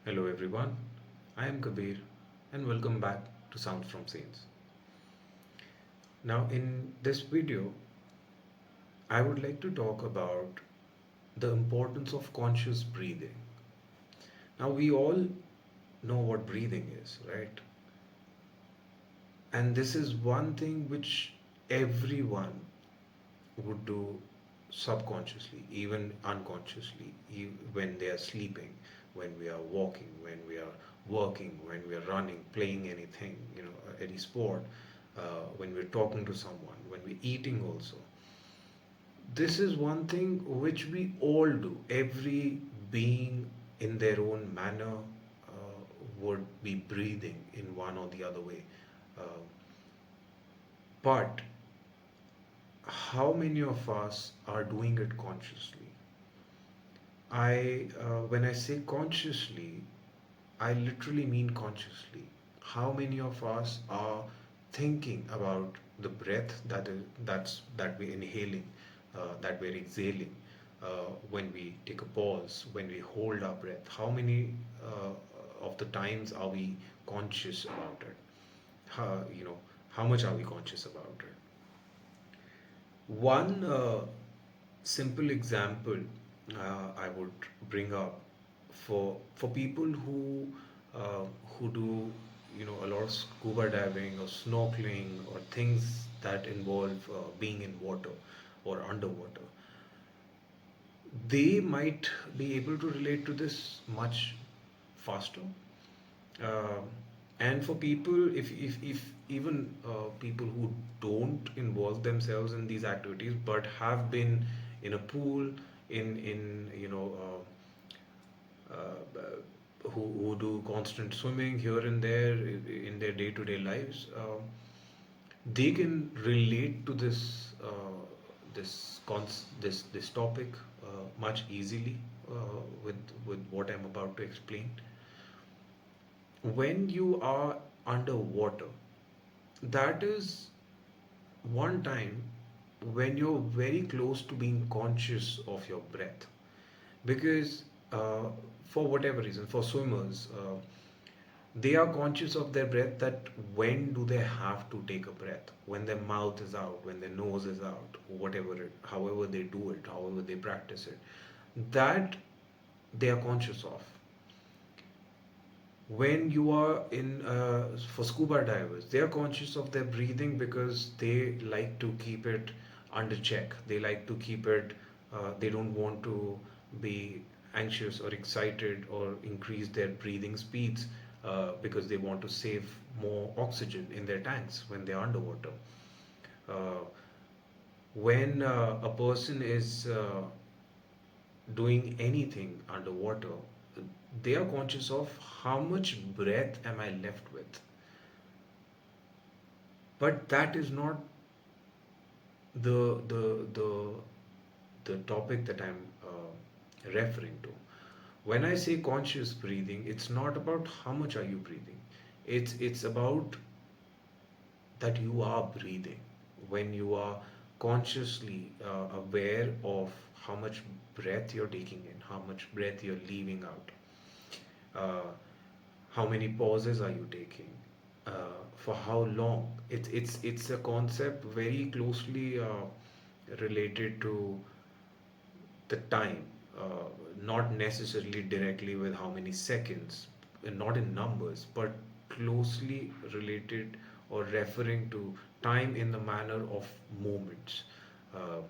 Hello everyone, I am Kabir and welcome back to Sounds from Saints. Now, in this video, I would like to talk about the importance of conscious breathing. Now, we all know what breathing is, right? And this is one thing which everyone would do subconsciously, even unconsciously, when they are sleeping, when we are walking, when we are working, when we are running, playing anything, any sport, when we're talking to someone, when we're eating also. This is one thing which we all do. Every being in their own manner would be breathing in one or the other way. Uh, but how many of us are doing it consciously? When I say consciously, I literally mean consciously. How many of us are thinking about the breath that we're inhaling, that we're exhaling, when we take a pause, when we hold our breath? How many of the times are we conscious about it? How much are we conscious about it? One simple example I would bring up for people who do a lot of scuba diving or snorkeling or things that involve being in water or underwater. They might be able to relate to this much faster. Uh, and for people, if even people who don't involve themselves in these activities but have been in a pool, in who do constant swimming here and there in their day-to-day lives, they can relate to this topic much easily with what I'm about to explain. When you are underwater, that is one time when you're very close to being conscious of your breath. Because for whatever reason, for swimmers, they are conscious of their breath, that when do they have to take a breath, when their mouth is out, when their nose is out, however they do it, however they practice it, that they are conscious of. When you are in for scuba divers, they are conscious of their breathing because they like to keep it under check. They like to keep it, they don't want to be anxious or excited or increase their breathing speeds, because they want to save more oxygen in their tanks when they're underwater. uh, when a person is doing anything underwater, they are conscious of how much breath am I left with. But that is not the the the the topic that I'm referring to. When I say conscious breathing, it's not about how much are you breathing. It's about that you are breathing. When you are consciously aware of how much breath you're taking in, how much breath you're leaving out, uh, how many pauses are you taking, for how long. It's a concept very closely related to the time, not necessarily directly with how many seconds, not in numbers, but closely related or referring to time in the manner of moments, uh,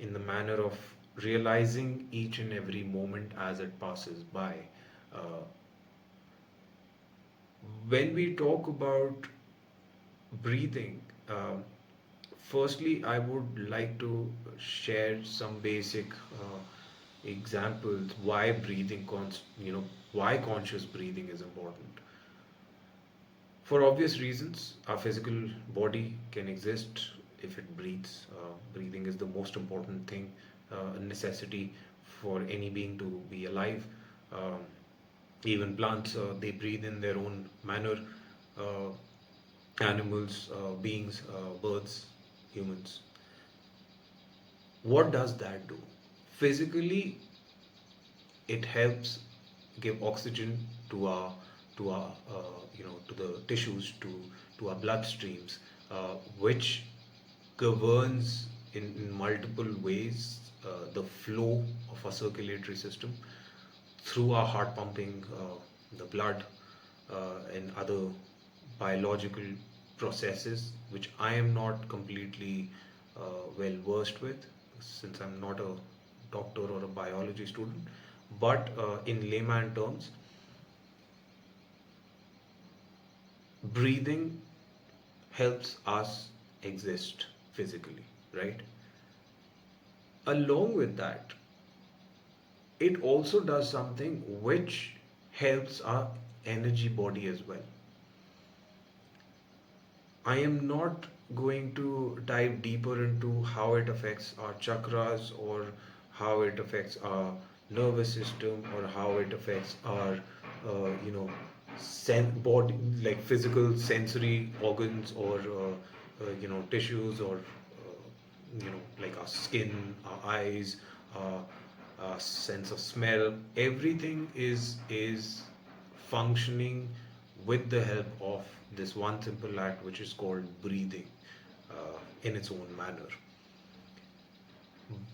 in the manner of realizing each and every moment as it passes by. Uh, when we talk about breathing, firstly, I would like to share some basic examples why why conscious breathing is important. For obvious reasons, our physical body can exist if it breathes. Breathing is the most important thing, a necessity for any being to be alive. Um, Even plants, they breathe in their own manner. Uh, Animals, beings, birds, humans. What does that do? Physically, it helps. give oxygen to our to the tissues, to our bloodstreams, which governs in multiple ways the flow of our circulatory system through our heart pumping the blood and other biological processes, which I am not completely well versed with, since I'm not a doctor or a biology student. But in layman terms, breathing helps us exist physically, right? Along with that, it also does something which helps our energy body as well. I am not going to dive deeper into how it affects our chakras, or how it affects our nervous system, or how it affects our, you know, body, like physical sensory organs, or, tissues, or, like our skin, our eyes, our sense of smell. Everything is functioning with the help of this one simple act, which is called breathing, in its own manner.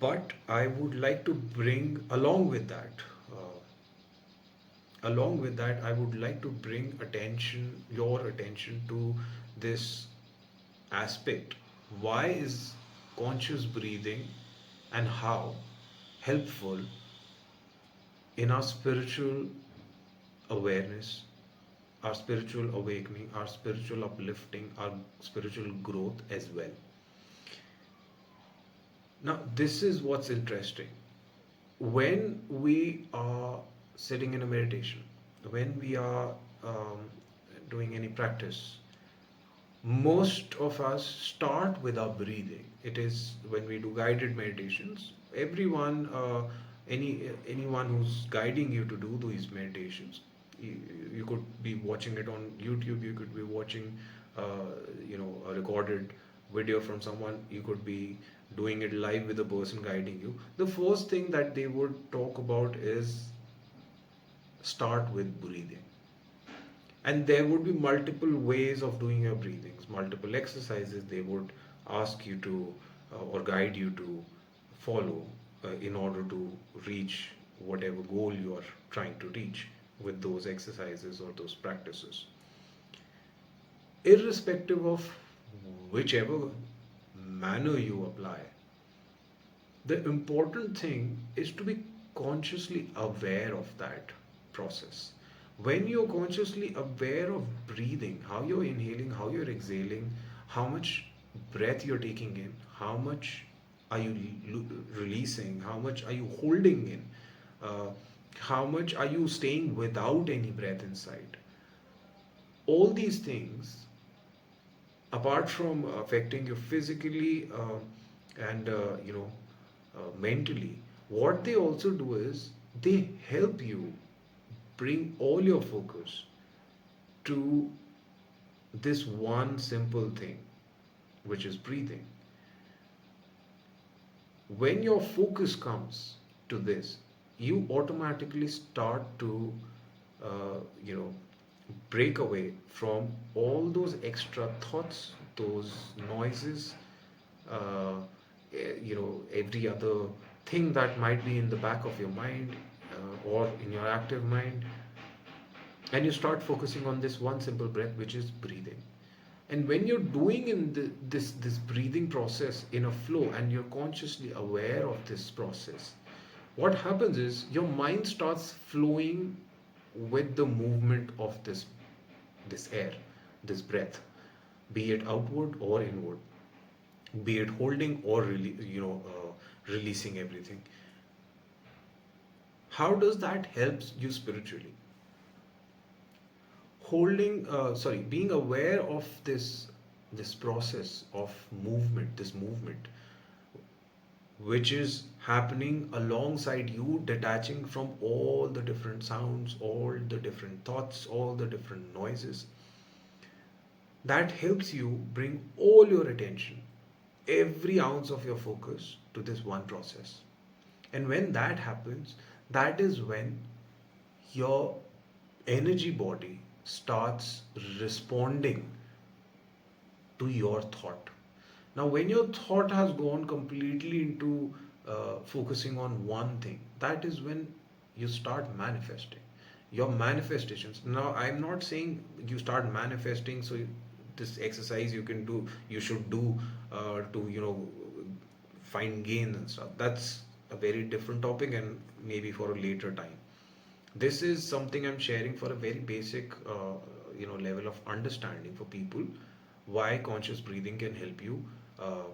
But I would like to bring along with that, I would like to bring your attention to this aspect. Why is conscious breathing and how helpful in our spiritual awareness, our spiritual awakening, our spiritual uplifting, our spiritual growth as well? Now, this is what's interesting. When we are sitting in a meditation, when we are doing any practice, most of us start with our breathing. It is when we do guided meditations. Anyone who's guiding you to do these meditations, you, you could be watching it on YouTube. You could be watching, a recorded video from someone. You could be doing it live with the person guiding you. The first thing that they would talk about is start with breathing. And there would be multiple ways of doing your breathings, multiple exercises they would ask you to, or guide you to follow, in order to reach whatever goal you are trying to reach with those exercises or those practices. Irrespective of whichever manner you apply, the important thing is to be consciously aware of that process. When you're consciously aware of breathing, how you're inhaling, how you're exhaling, how much breath you're taking in, how much are you releasing, how much are you holding in, uh, how much are you staying without any breath inside, all these things, apart from affecting you physically, and mentally, what they also do is they help you bring all your focus to this one simple thing, which is breathing. When your focus comes to this, you automatically start to, you know, break away from all those extra thoughts, those noises, every other thing that might be in the back of your mind, or in your active mind, and you start focusing on this one simple breath, which is breathing. And when you're doing this breathing process in a flow, and you're consciously aware of this process, what happens is your mind starts flowing with the movement of this air, this breath, be it outward or inward, be it holding or really, releasing everything. How does that help you spiritually? Being aware of this process of movement which is happening alongside you, detaching from all the different sounds, all the different thoughts, all the different noises, that helps you bring all your attention, every ounce of your focus, to this one process. And when that happens, that is when your energy body starts responding to your thought. Now, when your thought has gone completely into focusing on one thing, that is when you start manifesting. Your manifestations. Now, I'm not saying you start manifesting, so this exercise you can do, you should do to, find gains and stuff. That's a very different topic and maybe for a later time. This is something I'm sharing for a very basic, level of understanding for people why conscious breathing can help you uh,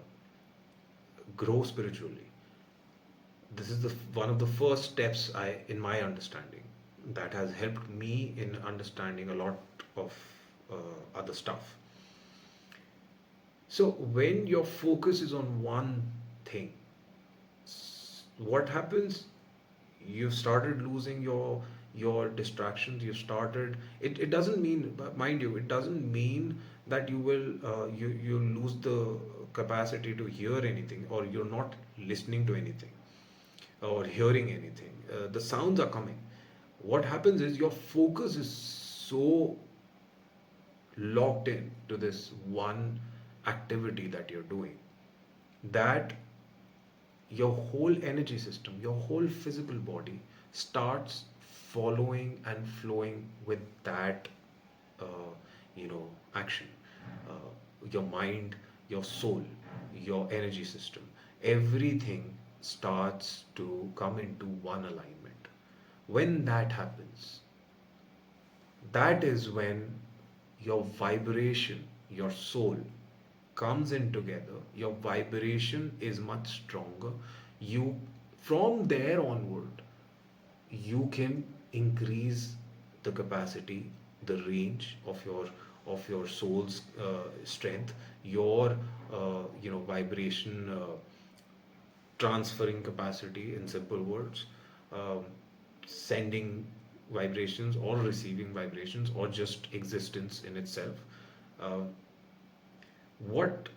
grow spiritually. This is the one of the first steps in my understanding, that has helped me in understanding a lot of other stuff. So when your focus is on one thing, what happens? You've started losing your distractions. You've started, it doesn't mean, mind you, it doesn't mean that you will you lose the capacity to hear anything, or you're not listening to anything or hearing anything. The sounds are coming. What happens is your focus is so locked in to this one activity that you're doing, that your whole energy system, your whole physical body starts following and flowing with that, action. Your mind, your soul, your energy system, everything starts to come into one alignment. When that happens, that is when your vibration, your soul comes in together. Your vibration is much stronger. You, from there onward, you can increase the capacity, the range of your soul's strength, your vibration transferring capacity, in simple words, um, sending vibrations or receiving vibrations, or just existence in itself. Uh, what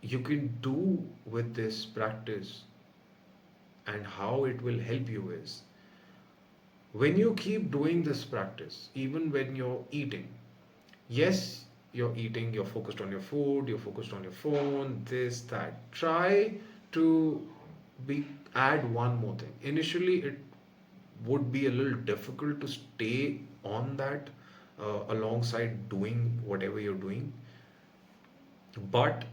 you can do with this practice and how it will help you is, when you keep doing this practice, even when you're eating, yes, you're eating, you're focused on your food, you're focused on your phone, this, that. Try to be add one more thing. Initially, it would be a little difficult to stay on that alongside doing whatever you're doing, but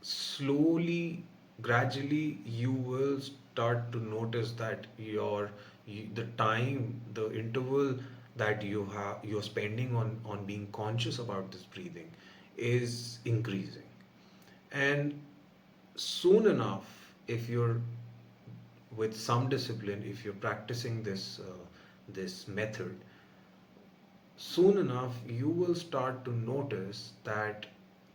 slowly, gradually, you will start to notice that the time, the interval that you're spending on being conscious about this breathing is increasing. And soon enough, if you're with some discipline, if you're practicing this method, soon enough you will start to notice that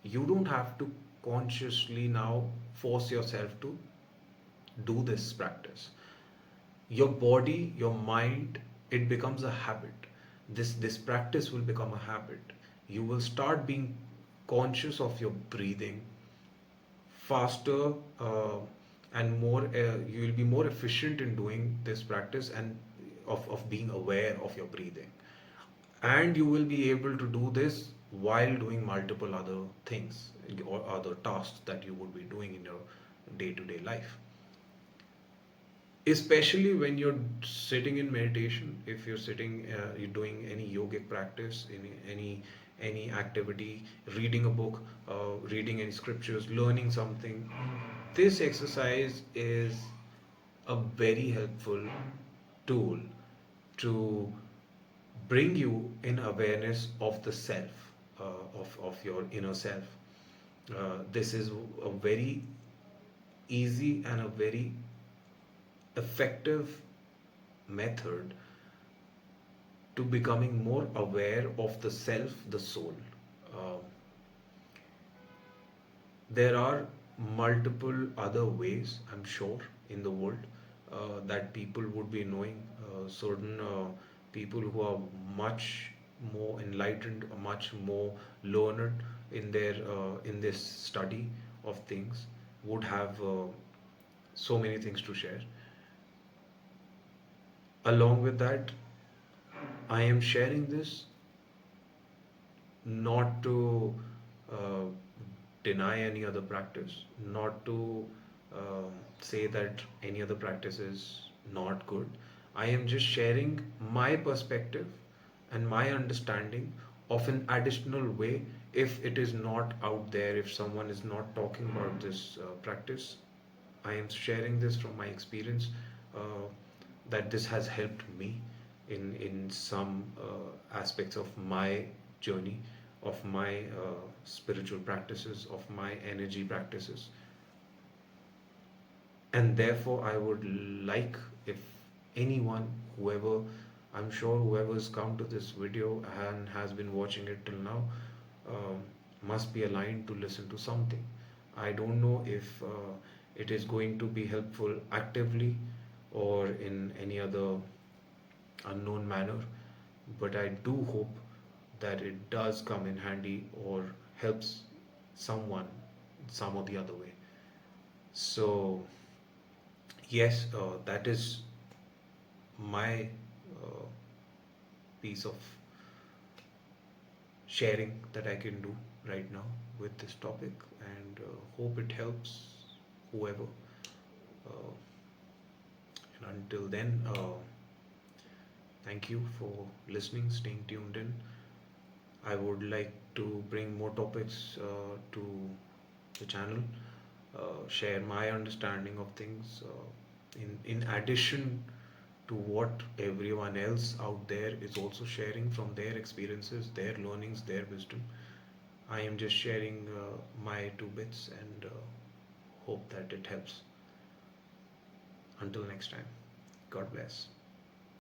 you don't have to consciously now force yourself to do this practice. Your body, your mind, it becomes a habit. This practice will become a habit. You will start being conscious of your breathing faster, and more, you will be more efficient in doing this practice, and of being aware of your breathing. And you will be able to do this while doing multiple other things or other tasks that you would be doing in your day-to-day life, especially when you're sitting in meditation. If you're sitting, you're doing any yogic practice, any activity, reading a book, reading any scriptures, learning something, this exercise is a very helpful tool to bring you in awareness of the self, of your inner self. This is a very easy and a very effective method to becoming more aware of the self, the soul. Uh, there are multiple other ways, I'm sure, in the world that people would be knowing. Certain people who are much more enlightened, much more learned in this study of things, would have so many things to share. Along with that, I am sharing this not to uh, deny any other practice, not to say that any other practice is not good. I am just sharing my perspective and my understanding of an additional way if it is not out there, if someone is not talking about this practice. I am sharing this from my experience, uh, that this has helped me in some aspects of my journey, of my spiritual practices, of my energy practices. And therefore I would like, if anyone, whoever, I'm sure whoever's come to this video and has been watching it till now, um, must be aligned to listen to something. I don't know if it is going to be helpful actively or in any other unknown manner, but I do hope that it does come in handy or helps someone some or the other way. So yes, that is my uh, piece of sharing that I can do right now with this topic, and hope it helps whoever. Uh, and until then, thank you for listening, staying tuned in. I would like to bring more topics to the channel, share my understanding of things, in addition to what everyone else out there is also sharing from their experiences, their learnings, their wisdom. I am just sharing my two bits, and hope that it helps. Until next time, God bless.